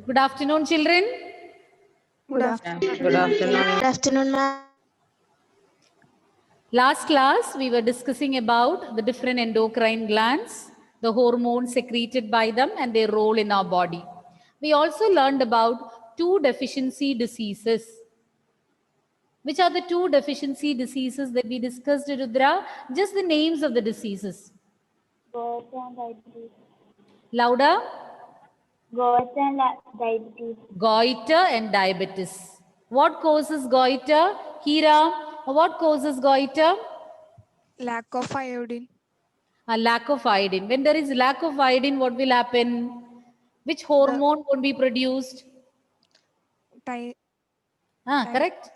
Good afternoon, children. Good afternoon. Good afternoon. Good afternoon, ma'am. Last class, we were discussing about the different endocrine glands, the hormones secreted by them, and their role in our body. We also learned about two deficiency diseases. Which are the two deficiency diseases that we discussed, Rudra? Just the names of the diseases. Goiter and diabetes. Louder. Goiter and diabetes. Goiter and diabetes. What causes goiter? Hira, what causes goiter? Lack of iodine. A lack of iodine. When there is lack of iodine, what will happen? Which hormone won't be produced? Correct?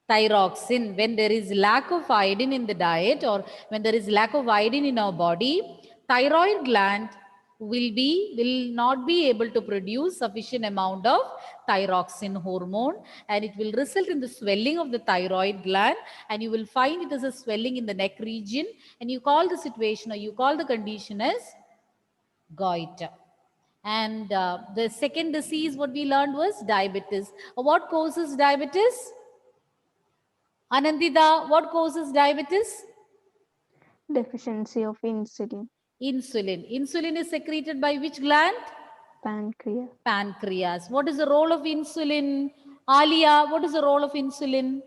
Thyroxine. When there is lack of iodine in the diet or when there is lack of iodine in our body, thyroid gland will not be able to produce sufficient amount of thyroxine hormone, and it will result in the swelling of the thyroid gland, and you will find it as a swelling in the neck region, and you call the situation or you call the condition as goiter. And the second disease what we learned was diabetes. What causes diabetes? Anandita, what causes diabetes? Deficiency of insulin. Insulin. Insulin is secreted by which gland? Pancreas. Pancreas. What is the role of insulin? Alia, what is the role of insulin?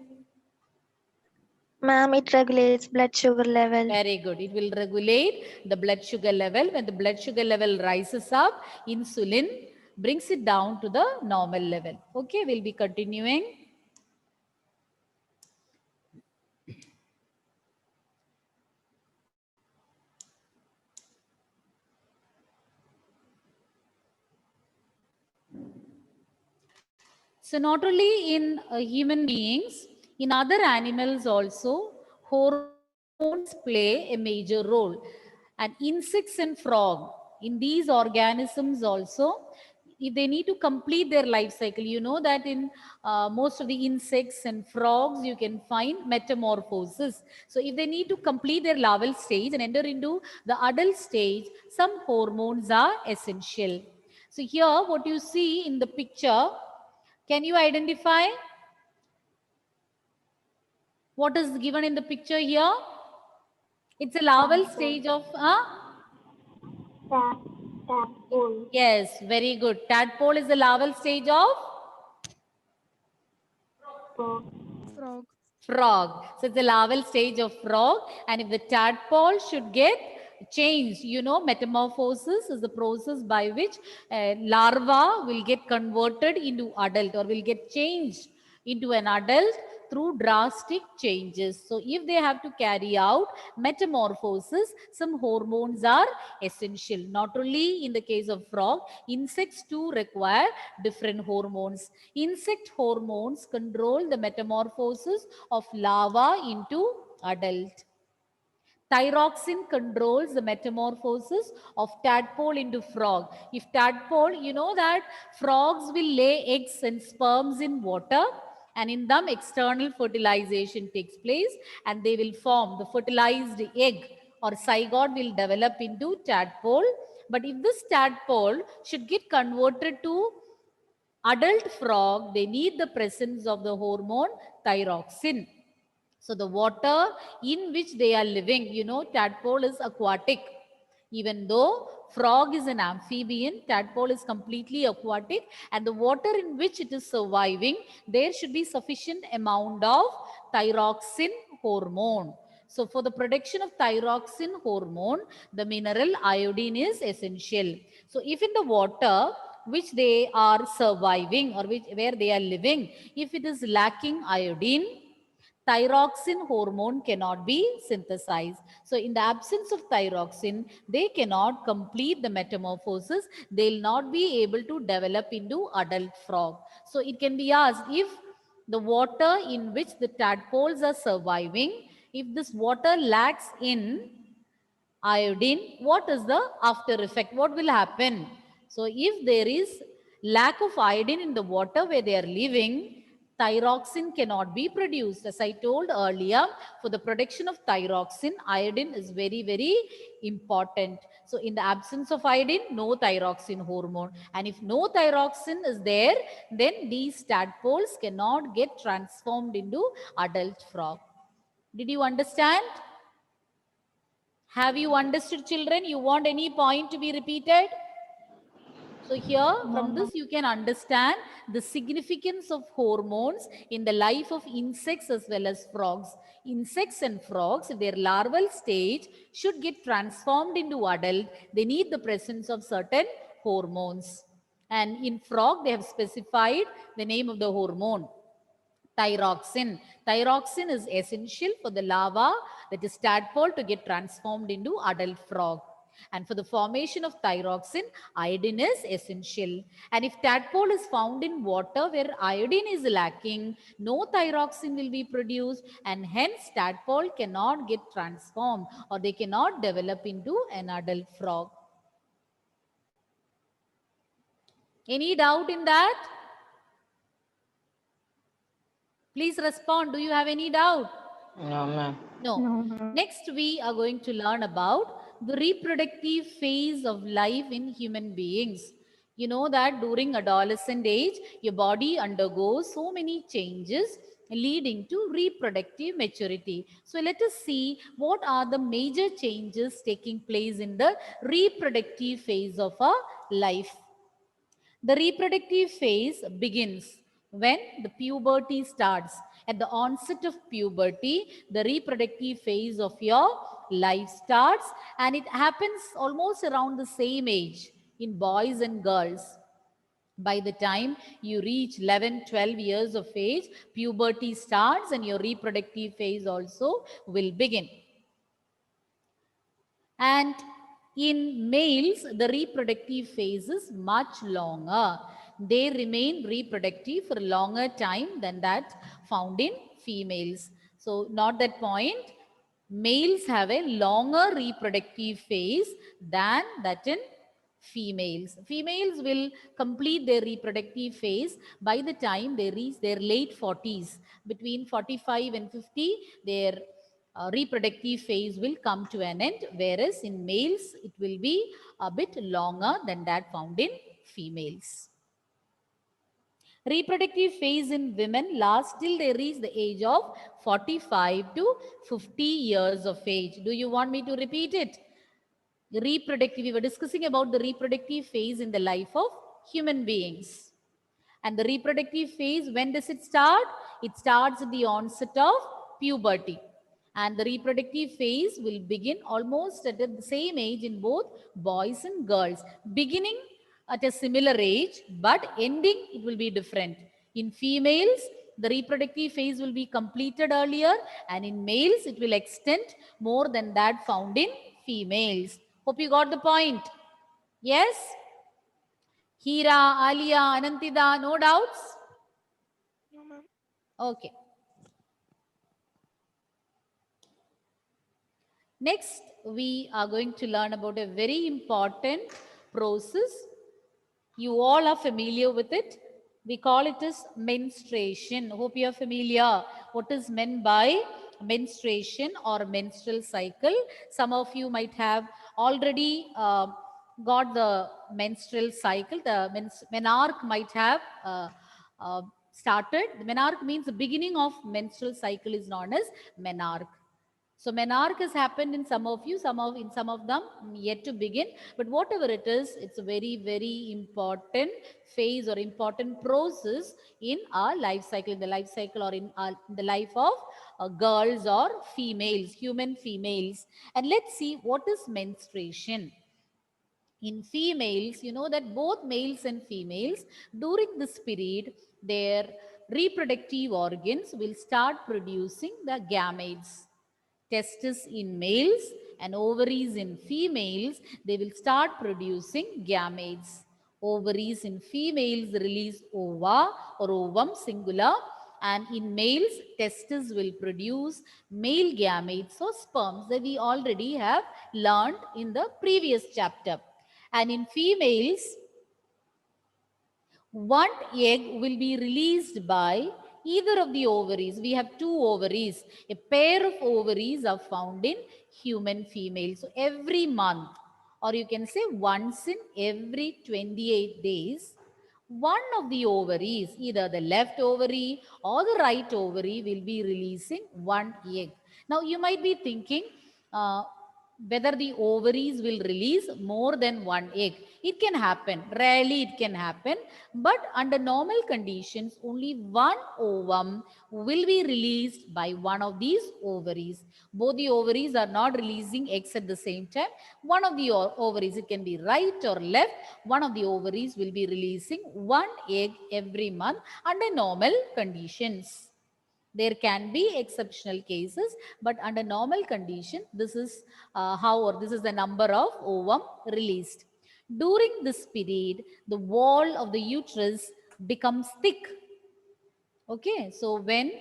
Ma'am, it regulates blood sugar level. Very good. It will regulate the blood sugar level. When the blood sugar level rises up, insulin brings it down to the normal level. Okay, we'll be continuing. So not only in human beings, in other animals also, hormones play a major role. And insects and frog, in these organisms also, if they need to complete their life cycle, you know that in most of the insects and frogs, you can find metamorphosis. So if they need to complete their larval stage and enter into the adult stage, some hormones are essential. So here, what you see in the picture, can you identify what is given in the picture here? It's a larval stage of Tadpole. Yes, very good. Tadpole is the larval stage of Frog. frog. So it's the larval stage of frog, and if the tadpole should get changed, you know, metamorphosis is the process by which larva will get converted into adult or will get changed into an adult through drastic changes. So if they have to carry out metamorphosis, some hormones are essential. Not only in the case of frog, insects too require different hormones. Insect hormones control the metamorphosis of larva into adult. Thyroxine controls the metamorphosis of tadpole into frog. If tadpole, you know that frogs will lay eggs and sperms in water, and in them external fertilization takes place and they will form the fertilized egg or zygote will develop into tadpole. But if this tadpole should get converted to adult frog, they need the presence of the hormone thyroxine. So the water in which they are living, you know, tadpole is aquatic. Even though frog is an amphibian, tadpole is completely aquatic, and the water in which it is surviving, there should be sufficient amount of thyroxine hormone. So for the production of thyroxine hormone, the mineral iodine is essential. So if in the water which they are surviving or where they are living, if it is lacking iodine, thyroxine hormone cannot be synthesized. So in the absence of thyroxine, they cannot complete the metamorphosis. They'll not be able to develop into adult frog. So it can be asked, if the water in which the tadpoles are surviving, if this water lacks in iodine, what is the after effect? What will happen? So if there is lack of iodine in the water where they are living, thyroxine cannot be produced. As I told earlier, for the production of thyroxine, iodine is very, very important. So in the absence of iodine, no thyroxine hormone. And if no thyroxine is there, then these tadpoles cannot get transformed into adult frog. Did you understand? Have you understood, children? You want any point to be repeated? So here from this you can understand the significance of hormones in the life of insects as well as frogs. Insects and frogs, if their larval stage should get transformed into adult, they need the presence of certain hormones. And in frog, they have specified the name of the hormone, thyroxine. Thyroxine is essential for the larva, that is tadpole, to get transformed into adult frog. And for the formation of thyroxine, iodine is essential. And if tadpole is found in water where iodine is lacking, no thyroxine will be produced, and hence tadpole cannot get transformed, or they cannot develop into an adult frog. Any doubt in that? Please respond. Do you have any doubt? No, ma'am. No. Next, we are going to learn about the reproductive phase of life in human beings. You know that during adolescent age, your body undergoes so many changes leading to reproductive maturity. So let us see what are the major changes taking place in the reproductive phase of our life. The reproductive phase begins when the puberty starts. At the onset of puberty, the reproductive phase of your life starts, and it happens almost around the same age in boys and girls. By the time you reach 11, 12 years of age, puberty starts and your reproductive phase also will begin. And in males, the reproductive phase is much longer. They remain reproductive for a longer time than that found in females. So, not that point. Males have a longer reproductive phase than that in females. Females will complete their reproductive phase by the time they reach their late 40s. Between 45 and 50, their reproductive phase will come to an end, whereas in males it will be a bit longer than that found in females. Reproductive phase in women lasts till they reach the age of 45 to 50 years of age. Do you want me to repeat it? Reproductive, we were discussing about the reproductive phase in the life of human beings. And the reproductive phase, when does it start? It starts at the onset of puberty. And the reproductive phase will begin almost at the same age in both boys and girls. Beginning at a similar age, but ending it will be different. In females, the reproductive phase will be completed earlier, and in males, it will extend more than that found in females. Hope you got the point. Yes? Hira, Alia, Anantida, no doubts? No, ma'am. Okay. Next, we are going to learn about a very important process. You all are familiar with it. We call it as menstruation. Hope you are familiar. What is meant by menstruation or menstrual cycle? Some of you might have already got the menstrual cycle. The menarche might have started. The menarche means the beginning of menstrual cycle is known as menarche. So menarche has happened in some of you, in some of them yet to begin. But whatever it is, it's a very, very important phase or important process in our life cycle, in the life cycle or in the life of girls or females, human females. And let's see what is menstruation. In females, you know that both males and females, during this period, their reproductive organs will start producing the gametes. Testes in males and ovaries in females, they will start producing gametes. Ovaries in females release ova or ovum singular, and in males, testes will produce male gametes or sperms that we already have learned in the previous chapter. And in females, one egg will be released by either of the ovaries. We have two ovaries. A pair of ovaries are found in human females. So every month, or you can say once in every 28 days, one of the ovaries, either the left ovary or the right ovary, will be releasing one egg. Now, you might be thinking whether the ovaries will release more than one egg. It can happen. Rarely it can happen. But under normal conditions, only one ovum will be released by one of these ovaries. Both the ovaries are not releasing eggs at the same time. One of the ovaries, it can be right or left, one of the ovaries will be releasing one egg every month under normal conditions. There can be exceptional cases, but under normal condition, this is this is the number of ovum released. During this period, the wall of the uterus becomes thick. Okay, so when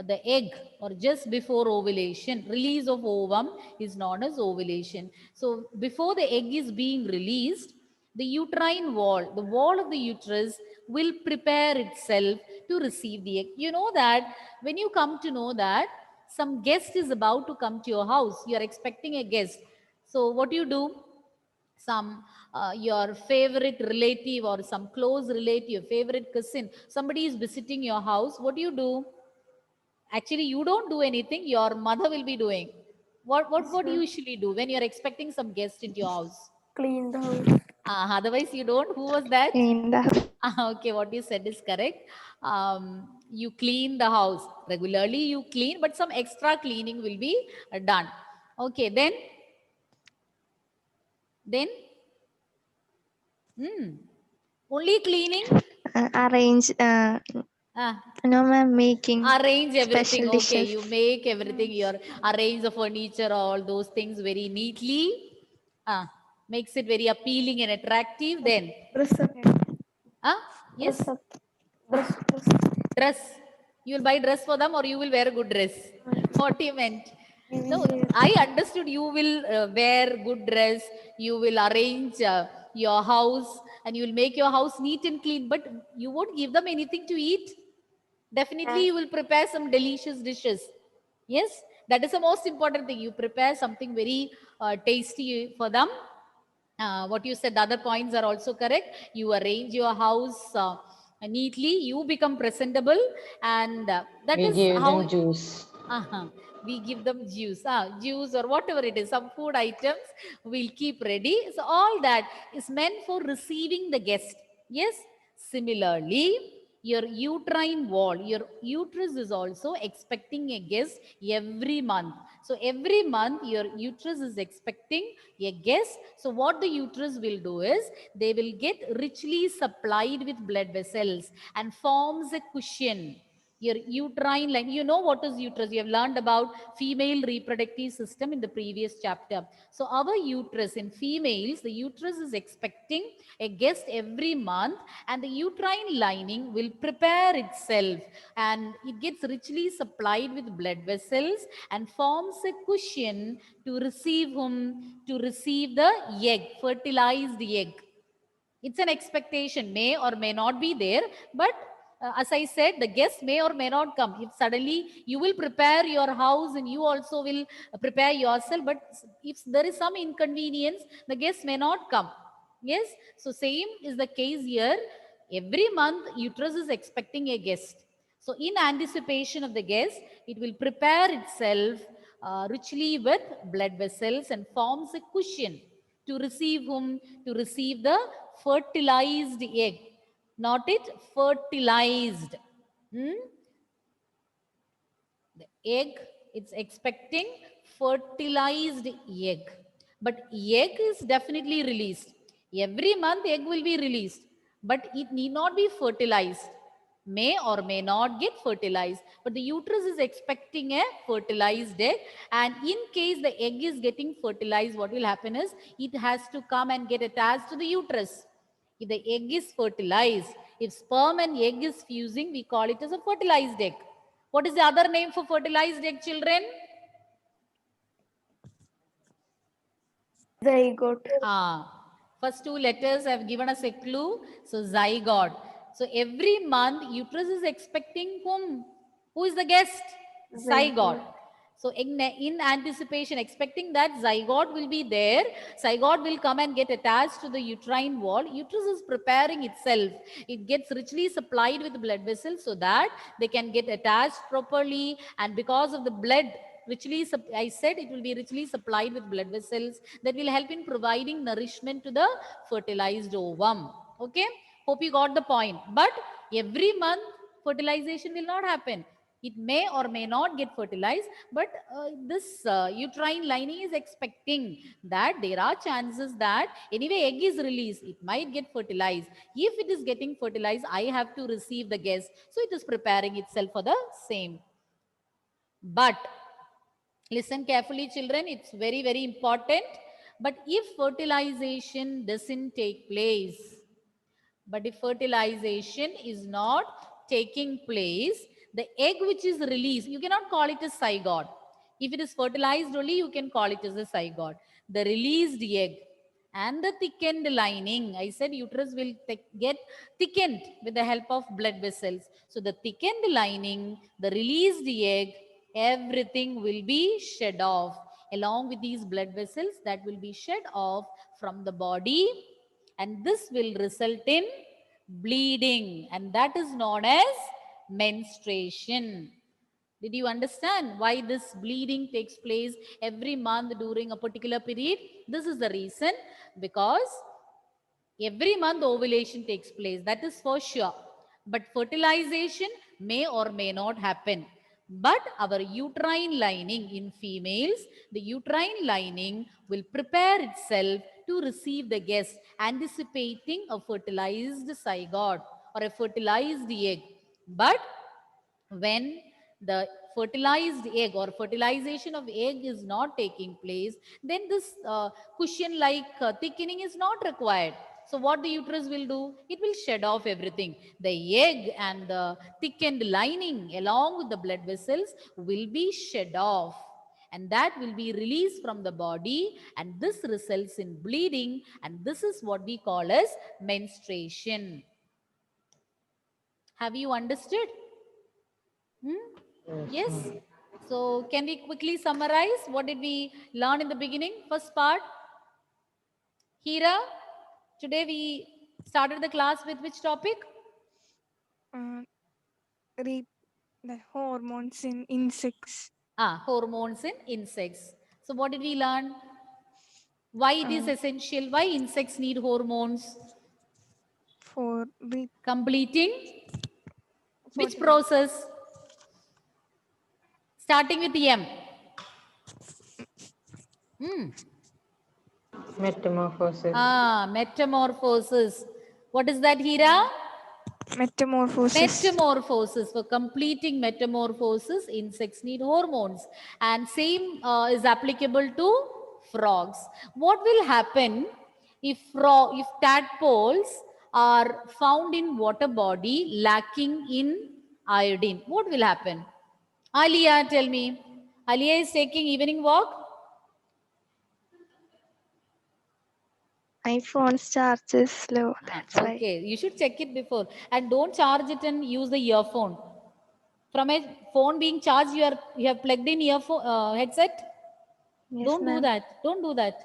the egg or just before ovulation, release of ovum is known as ovulation. So before the egg is being released, the uterine wall, the wall of the uterus will prepare itself to receive the egg. You know that when you come to know that some guest is about to come to your house, you are expecting a guest. So what do? Some your favorite relative or some close relative, favorite cousin, somebody is visiting your house, what do? Actually, you don't do anything, your mother will be doing. What do you usually do when you're expecting some guest into your house? Clean the house. Otherwise, you don't. Who was that? In the Okay, what you said is correct. You clean the house regularly, you clean, but some extra cleaning will be done. Okay, then only cleaning. arrange. Ah, No, ma'am, making arrange everything. special Okay, dishes. you make everything. You arrange the furniture, all those things very neatly. Makes it very appealing and attractive. Then, Dress up. yes, Dress up. Dress. dress. You will buy dress for them, or you will wear a good dress. What you meant? No, Yes. I understood you will wear good dress. You will arrange your house, and you will make your house neat and clean. But you won't give them anything to eat. Definitely, you will prepare some delicious dishes. Yes, that is the most important thing. You prepare something very tasty for them. What you said, the other points are also correct. You arrange your house neatly, you become presentable, and that We is give how them juice. we give them juice, juice or whatever it is, some food items we'll keep ready. So all that is meant for receiving the guest. Yes, similarly, your uterine wall, your uterus is also expecting a guest every month. So every month your uterus is expecting a guest. So what the uterus will do is they will get richly supplied with blood vessels and forms a cushion. Your uterine line, you know what is uterus, you have learned about female reproductive system in the previous chapter. So our uterus in females, the uterus is expecting a guest every month, and the uterine lining will prepare itself and it gets richly supplied with blood vessels and forms a cushion to receive whom? To receive the egg, fertilized egg. It's an expectation, may or may not be there, but as I said, the guest may or may not come. If suddenly you will prepare your house and you also will prepare yourself, but if there is some inconvenience, the guest may not come. Yes, so same is the case here. Every month, uterus is expecting a guest. So in anticipation of the guest, it will prepare itself richly with blood vessels and forms a cushion to receive whom? To receive the fertilized egg. Not it, fertilized. The egg, it's expecting fertilized egg. But egg is definitely released. Every month egg will be released, but it need not be fertilized. May or may not get fertilized, but the uterus is expecting a fertilized egg, and in case the egg is getting fertilized, what will happen is it has to come and get attached to the uterus. If the egg is fertilized, if sperm and egg is fusing, we call it as a fertilized egg. What is the other name for fertilized egg, children? Zygote. First two letters have given us a clue. So zygote. So every month uterus is expecting whom? Who is the guest? Zygote. So in anticipation, expecting that zygote will be there, zygote will come and get attached to the uterine wall. Uterus is preparing itself. It gets richly supplied with blood vessels so that they can get attached properly. And because of the blood, I said it will be richly supplied with blood vessels that will help in providing nourishment to the fertilized ovum. Okay, hope you got the point. But every month fertilization will not happen. It may or may not get fertilized, but this uterine lining is expecting that there are chances that anyway egg is released, it might get fertilized. If it is getting fertilized, I have to receive the guest. So it is preparing itself for the same. But listen carefully, children, it's very, very important. But if fertilization doesn't take place, but if fertilization is not taking place, the egg which is released, you cannot call it a zygote. If it is fertilized only, you can call it as a zygote. The released egg and the thickened lining, I said uterus will get thickened with the help of blood vessels. So the thickened lining, the released egg, everything will be shed off. Along with these blood vessels that will be shed off from the body, and this will result in bleeding, and that is known as menstruation. Did you understand why this bleeding takes place every month during a particular period? This is the reason, because every month ovulation takes place, that is for sure. But fertilization may or may not happen. But our uterine lining in females, the uterine lining will prepare itself to receive the guest, anticipating a fertilized zygote or a fertilized egg. But when the fertilized egg or fertilization of egg is not taking place, then this cushion like thickening is not required. So what the uterus will do? It will shed off everything. The egg and the thickened lining along with the blood vessels will be shed off, and that will be released from the body, and this results in bleeding, and this is what we call as menstruation. Have you understood? Yes. So can we quickly summarize what did we learn in the beginning? First part. Hira, today we started the class with which topic? Read the hormones in insects. Hormones in insects. So what did we learn? Why it is essential? Why insects need hormones? For Completing which process? Starting with M. Metamorphosis. Metamorphosis. What is that, Hira? Metamorphosis. Metamorphosis. For completing metamorphosis, insects need hormones. And same is applicable to frogs. What will happen if tadpoles are found in water body lacking in iodine? What will happen? Alia, tell me. Alia is taking evening walk. My phone's charge is slow. That's why. Okay, you should check it before. And don't charge it and use the earphone. From a phone being charged, you have plugged in earphone headset. Yes, Don't do ma'am. that. Don't do that.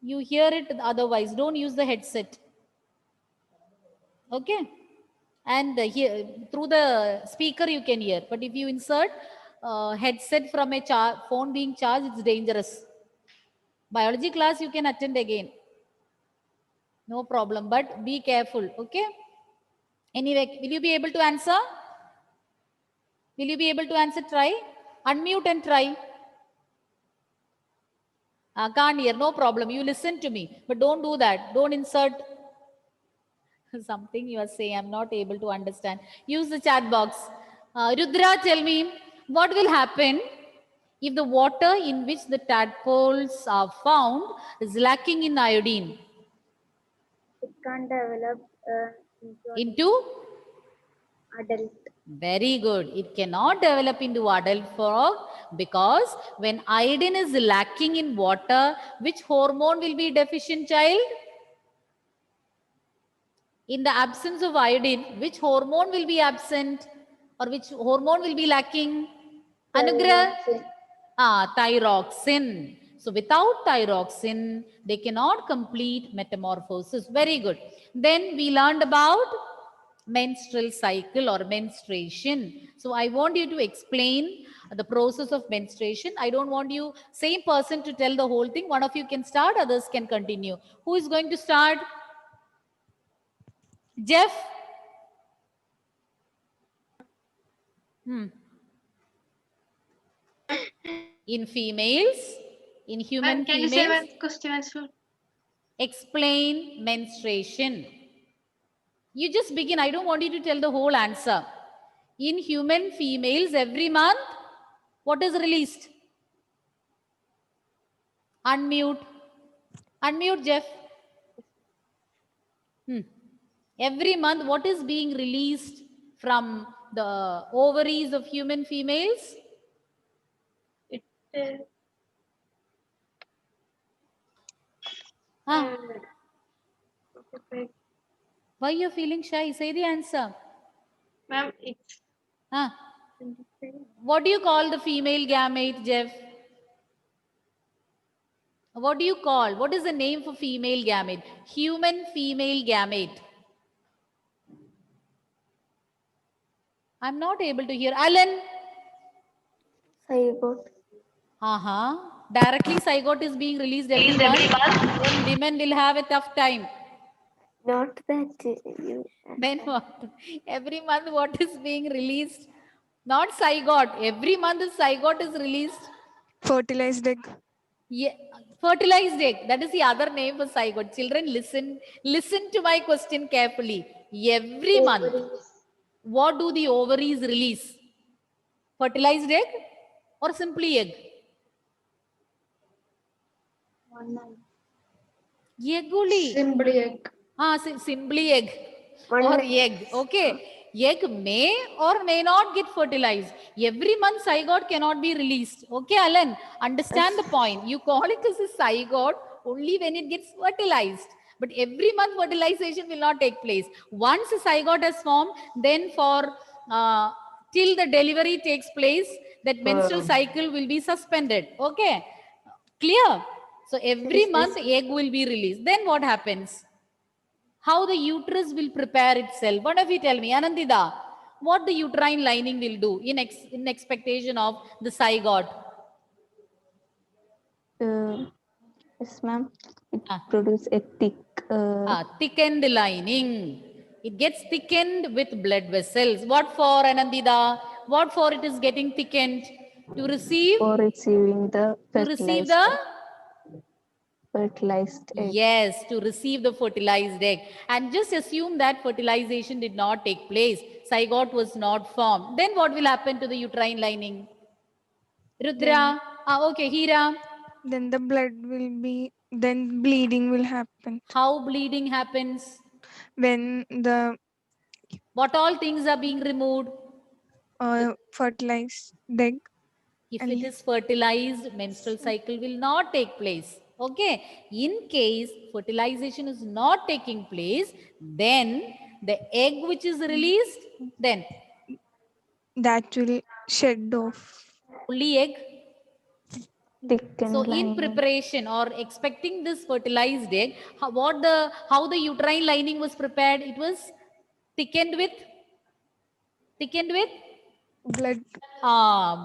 You hear it otherwise. Don't use the headset. Okay. And here through the speaker you can hear. But if you insert headset from a phone being charged, it's dangerous. Biology class you can attend again. No problem. But be careful. Okay. Anyway, will you be able to answer? Will you be able to answer? Try. Unmute and try. Can't hear. No problem. You listen to me. But don't do that. Don't insert something you are saying. I'm not able to understand. Use the chat box. Rudra, tell me, what will happen if the water in which the tadpoles are found is lacking in iodine? It can't develop Into? adult. Very good. It cannot develop into adult frog because when iodine is lacking in water, which hormone will be deficient, child? In the absence of iodine, which hormone will be absent or which hormone will be lacking? Anugrah? Thyroxine. Thyroxine. So without thyroxine, they cannot complete metamorphosis. Very good. Then we learned about menstrual cycle or menstruation. So I want you to explain the process of menstruation. I don't want you, same person, to tell the whole thing. One of you can start, others can continue. Who is going to start? Jeff? In females, in human Can you say females, one question as well? explain menstruation. You just begin. I don't want you to tell the whole answer. In human females, every month, what is released? Unmute. Unmute, Jeff. Every month, what is being released from the ovaries of human females? It, Why you're feeling shy? Say the answer. ma'am, it's Huh? What do you call the female gamete, Jeff? What do you call? What is the name for female gamete? Human female gamete. I'm not able to hear. Alan? Zygote. Directly zygote is being released every month. Then women will have a tough time. Not that you. Then what? Every month what is being released? Not zygote. Every month the zygote is released. Fertilized egg. Yeah, fertilized egg. That is the other name for zygote. Children, listen to my question carefully. Every month, what do the ovaries release? Fertilized egg or simply egg? Egg only. simply egg. Simply egg or egg. Okay. Egg may or may not get fertilized. Every month zygote cannot be released. Okay, Alan, understand the point. You call it as a zygote only when it gets fertilized. But every month fertilization will not take place. Once a zygote has formed, then for till the delivery takes place, that menstrual cycle will be suspended. Okay, clear? So every month egg will be released. Then what happens? How the uterus will prepare itself? One of you tell me, Anandida, what the uterine lining will do in expectation of the zygote? Yes, ma'am. It produces a thick. Thickened lining. It gets thickened with blood vessels. What for, Anandida? What for it is getting thickened? To receive? For receiving the To receive the? fertilized egg. Yes, to receive the fertilized egg. And just assume that fertilization did not take place. Zygote was not formed. Then what will happen to the uterine lining? Rudra? Okay, Hira. Then the blood will be, then bleeding will happen. How bleeding happens? When the What all things are being removed? fertilized egg. If it is fertilized, menstrual cycle will not take place. Okay. In case fertilization is not taking place, then the egg which is released, then That will shed off. only egg. Thickened So in lining. preparation or expecting this fertilized egg, how the uterine lining was prepared? It was thickened with Blood.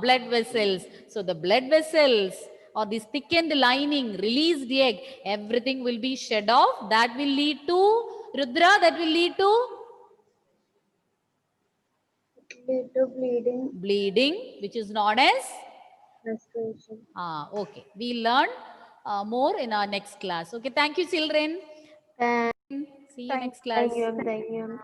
blood vessels. So the blood vessels or this thickened lining, released egg, everything will be shed off. That will lead to, Rudra, that will lead to bleeding, bleeding, which is known as menstruation. okay. We learn more in our next class. Okay, thank you, children. See you next class. Thank you.